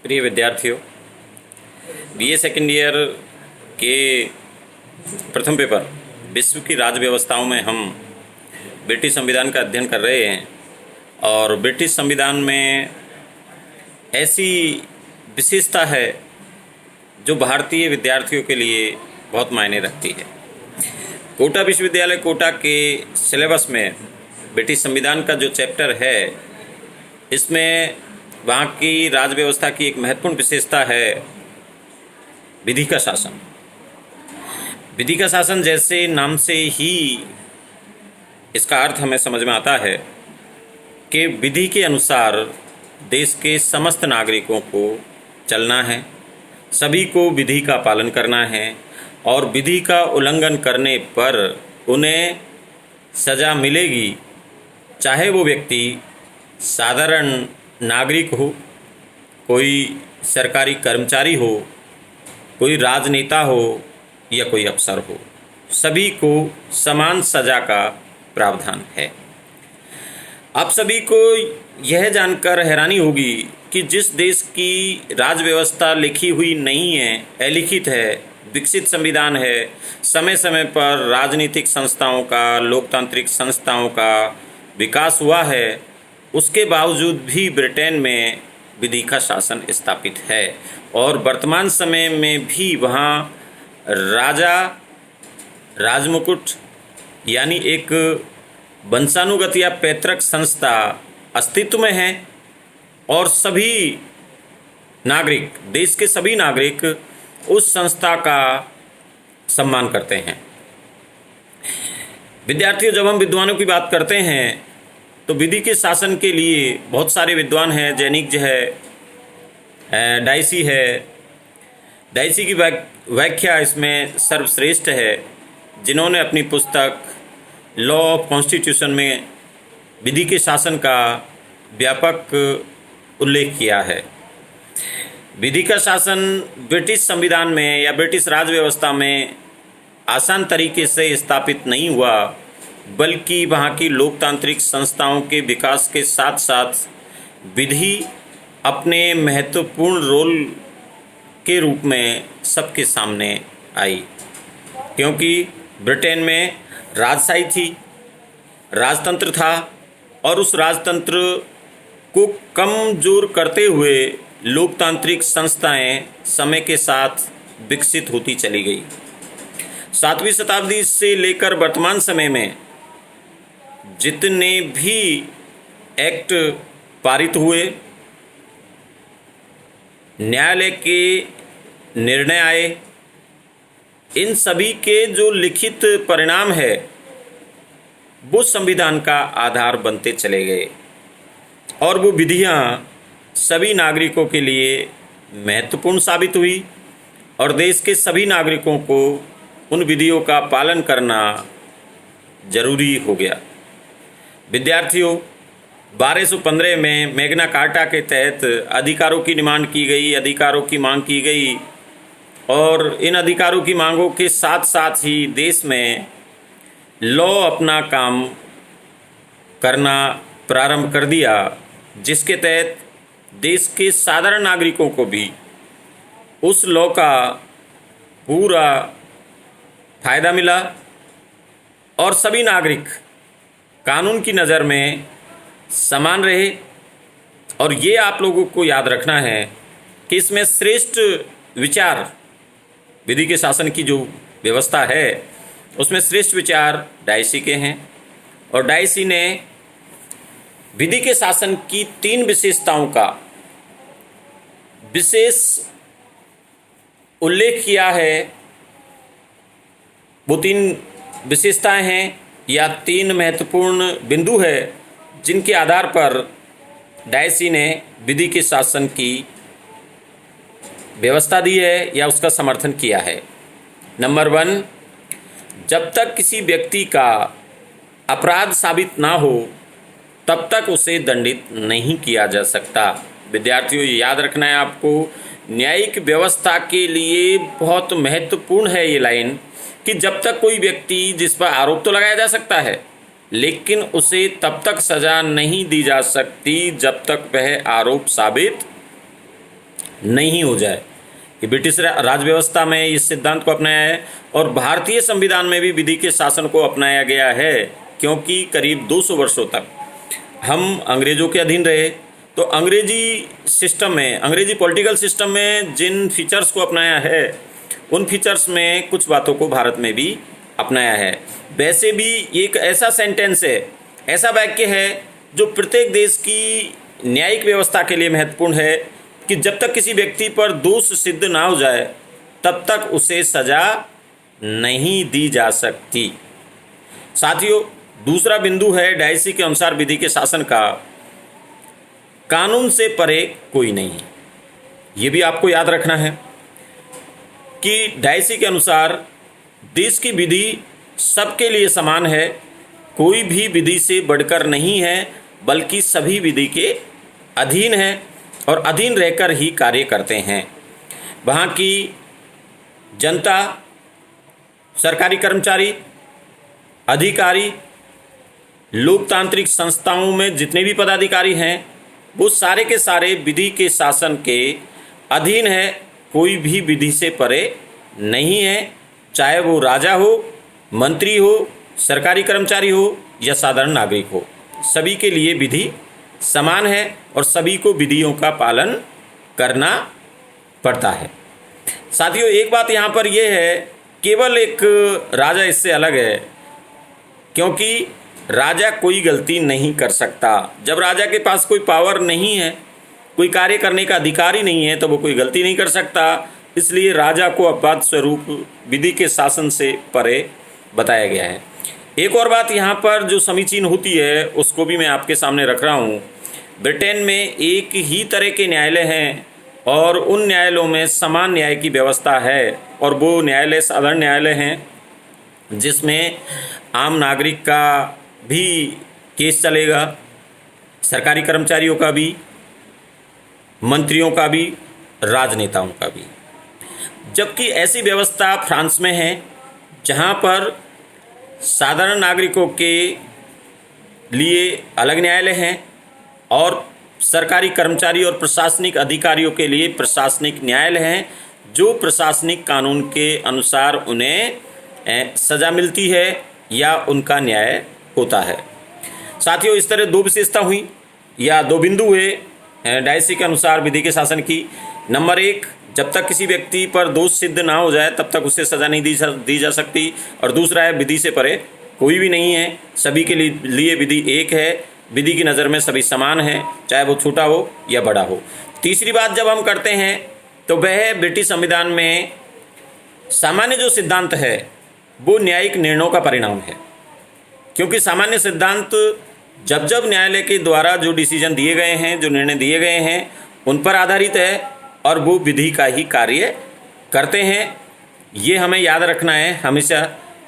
प्रिय विद्यार्थियों, BA second year के प्रथम पेपर विश्व की राज्य व्यवस्थाओं में हम ब्रिटिश संविधान का अध्ययन कर रहे हैं। और ब्रिटिश संविधान में ऐसी विशेषता है जो भारतीय विद्यार्थियों के लिए बहुत मायने रखती है। कोटा विश्वविद्यालय कोटा के सिलेबस में ब्रिटिश संविधान का जो चैप्टर है, इसमें वहाँ की राज्य व्यवस्था की एक महत्वपूर्ण विशेषता है विधि का शासन। विधि का शासन जैसे नाम से ही इसका अर्थ हमें समझ में आता है कि विधि के अनुसार देश के समस्त नागरिकों को चलना है, सभी को विधि का पालन करना है और विधि का उल्लंघन करने पर उन्हें सज़ा मिलेगी, चाहे वो व्यक्ति साधारण नागरिक हो, कोई सरकारी कर्मचारी हो, कोई राजनेता हो या कोई अफसर हो, सभी को समान सज़ा का प्रावधान है। आप सभी को यह जानकर हैरानी होगी कि जिस देश की राज्य व्यवस्था लिखी हुई नहीं है, अलिखित है, विकसित संविधान है, समय समय पर राजनीतिक संस्थाओं का, लोकतांत्रिक संस्थाओं का विकास हुआ है, उसके बावजूद भी ब्रिटेन में विधि का शासन स्थापित है। और वर्तमान समय में भी वहाँ राजा राजमुकुट यानी एक वंशानुगत या पैतृक संस्था अस्तित्व में है और सभी नागरिक, देश के सभी नागरिक उस संस्था का सम्मान करते हैं। विद्यार्थियों, जब हम विद्वानों की बात करते हैं तो विधि के शासन के लिए बहुत सारे विद्वान हैं। जेनिंग्स है, डाइसी है। डाइसी की व्याख्या इसमें सर्वश्रेष्ठ है, जिन्होंने अपनी पुस्तक लॉ ऑफ कॉन्स्टिट्यूशन में विधि के शासन का व्यापक उल्लेख किया है। विधि का शासन ब्रिटिश संविधान में या ब्रिटिश राज्य व्यवस्था में आसान तरीके से स्थापित नहीं हुआ, बल्कि वहाँ की लोकतांत्रिक संस्थाओं के विकास के साथ साथ विधि अपने महत्वपूर्ण रोल के रूप में सबके सामने आई, क्योंकि ब्रिटेन में राजशाही थी, राजतंत्र था और उस राजतंत्र को कमजोर करते हुए लोकतांत्रिक संस्थाएं समय के साथ विकसित होती चली गई। 7वीं शताब्दी से लेकर वर्तमान समय में जितने भी एक्ट पारित हुए, न्यायालय के निर्णय आए, इन सभी के जो लिखित परिणाम है वो संविधान का आधार बनते चले गए और वो विधियां सभी नागरिकों के लिए महत्वपूर्ण साबित हुई और देश के सभी नागरिकों को उन विधियों का पालन करना जरूरी हो गया। विद्यार्थियों, 1215 में मैग्ना कार्टा के तहत अधिकारों की डिमांड की गई, अधिकारों की मांग की गई और इन अधिकारों की मांगों के साथ साथ ही देश में लॉ अपना काम करना प्रारंभ कर दिया, जिसके तहत देश के साधारण नागरिकों को भी उस लॉ का पूरा फायदा मिला और सभी नागरिक कानून की नज़र में समान रहे। और ये आप लोगों को याद रखना है कि इसमें श्रेष्ठ विचार, विधि के शासन की जो व्यवस्था है उसमें श्रेष्ठ विचार डाइसी के हैं और डाइसी ने विधि के शासन की 3 विशेषताओं का विशेष उल्लेख किया है। वो 3 विशेषताएं हैं या 3 महत्वपूर्ण बिंदु है जिनके आधार पर डाइसी ने विधि के शासन की व्यवस्था दी है या उसका समर्थन किया है। नंबर 1, जब तक किसी व्यक्ति का अपराध साबित ना हो तब तक उसे दंडित नहीं किया जा सकता। विद्यार्थियों, ये याद रखना है आपको, न्यायिक व्यवस्था के लिए बहुत महत्वपूर्ण है ये लाइन कि जब तक कोई व्यक्ति, जिस पर आरोप तो लगाया जा सकता है, लेकिन उसे तब तक सज़ा नहीं दी जा सकती जब तक वह आरोप साबित नहीं हो जाए। कि ब्रिटिश राज व्यवस्था में इस सिद्धांत को अपनाया है और भारतीय संविधान में भी विधि के शासन को अपनाया गया है, क्योंकि करीब 200 वर्षों तक हम अंग्रेज़ों के अधीन रहे। तो अंग्रेजी सिस्टम में, अंग्रेजी पॉलिटिकल सिस्टम में जिन फीचर्स को अपनाया है, उन फीचर्स में कुछ बातों को भारत में भी अपनाया है। वैसे भी एक ऐसा सेंटेंस है, ऐसा वाक्य है जो प्रत्येक देश की न्यायिक व्यवस्था के लिए महत्वपूर्ण है कि जब तक किसी व्यक्ति पर दोष सिद्ध ना हो जाए तब तक उसे सजा नहीं दी जा सकती। साथियों, दूसरा बिंदु है डायसी के अनुसार विधि के शासन का कानून से परे कोई नहीं। ये भी आपको याद रखना है कि डायसी के अनुसार देश की विधि सबके लिए समान है, कोई भी विधि से बढ़कर नहीं है, बल्कि सभी विधि के अधीन है और अधीन रहकर ही कार्य करते हैं। वहाँ की जनता, सरकारी कर्मचारी, अधिकारी, लोकतांत्रिक संस्थाओं में जितने भी पदाधिकारी हैं, वो सारे के सारे विधि के शासन के अधीन है, कोई भी विधि से परे नहीं है, चाहे वो राजा हो, मंत्री हो, सरकारी कर्मचारी हो या साधारण नागरिक हो। सभी के लिए विधि समान है और सभी को विधियों का पालन करना पड़ता है। साथियों, एक बात यहाँ पर यह है, केवल एक राजा इससे अलग है, क्योंकि राजा कोई गलती नहीं कर सकता। जब राजा के पास कोई पावर नहीं है, कोई कार्य करने का अधिकार ही नहीं है, तो वो कोई गलती नहीं कर सकता। इसलिए राजा को अपवाद स्वरूप विधि के शासन से परे बताया गया है। एक और बात यहाँ पर जो समीचीन होती है, उसको भी मैं आपके सामने रख रहा हूँ। ब्रिटेन में एक ही तरह के न्यायालय हैं और उन न्यायालयों में समान न्याय की व्यवस्था है, और वो न्यायालय साधारण न्यायालय हैं जिसमें आम नागरिक का भी केस चलेगा, सरकारी कर्मचारियों का भी, मंत्रियों का भी, राजनेताओं का भी। जबकि ऐसी व्यवस्था फ्रांस में है जहाँ पर साधारण नागरिकों के लिए अलग न्यायालय हैं और सरकारी कर्मचारी और प्रशासनिक अधिकारियों के लिए प्रशासनिक न्यायालय हैं, जो प्रशासनिक कानून के अनुसार उन्हें सज़ा मिलती है या उनका न्याय होता है। साथियों, इस तरह दो विशेषता हुई या दो बिंदु हुए डायसी के अनुसार विधि के शासन की। नंबर एक, जब तक किसी व्यक्ति पर दोष सिद्ध ना हो जाए तब तक उसे सज़ा नहीं दी जा सकती। और दूसरा है, विधि से परे कोई भी नहीं है, सभी के लिए विधि एक है, विधि की नज़र में सभी समान हैं, चाहे वो छोटा हो या बड़ा हो। तीसरी बात जब हम करते हैं तो वह ब्रिटिश संविधान में सामान्य जो सिद्धांत है वो न्यायिक निर्णयों का परिणाम है, क्योंकि सामान्य सिद्धांत जब जब न्यायालय के द्वारा जो डिसीजन दिए गए हैं, जो निर्णय दिए गए हैं, उन पर आधारित है और वो विधि का ही कार्य करते हैं। ये हमें याद रखना है हमेशा,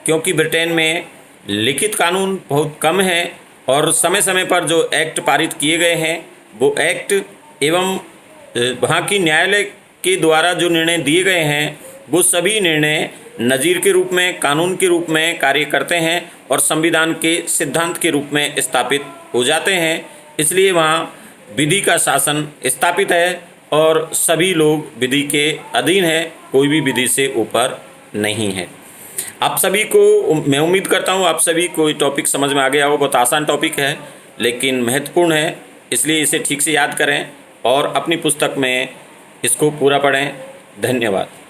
क्योंकि ब्रिटेन में लिखित कानून बहुत कम है और समय समय पर जो एक्ट पारित किए गए हैं वो एक्ट एवं वहाँ की न्यायालय के द्वारा जो निर्णय दिए गए हैं वो सभी निर्णय नज़ीर के रूप में, कानून के रूप में कार्य करते हैं और संविधान के सिद्धांत के रूप में स्थापित हो जाते हैं। इसलिए वहाँ विधि का शासन स्थापित है और सभी लोग विधि के अधीन है, कोई भी विधि से ऊपर नहीं है। आप सभी को, मैं उम्मीद करता हूँ आप सभी को ये टॉपिक समझ में आ गया हो। बहुत आसान टॉपिक है लेकिन महत्वपूर्ण है, इसलिए इसे ठीक से याद करें और अपनी पुस्तक में इसको पूरा पढ़ें। धन्यवाद।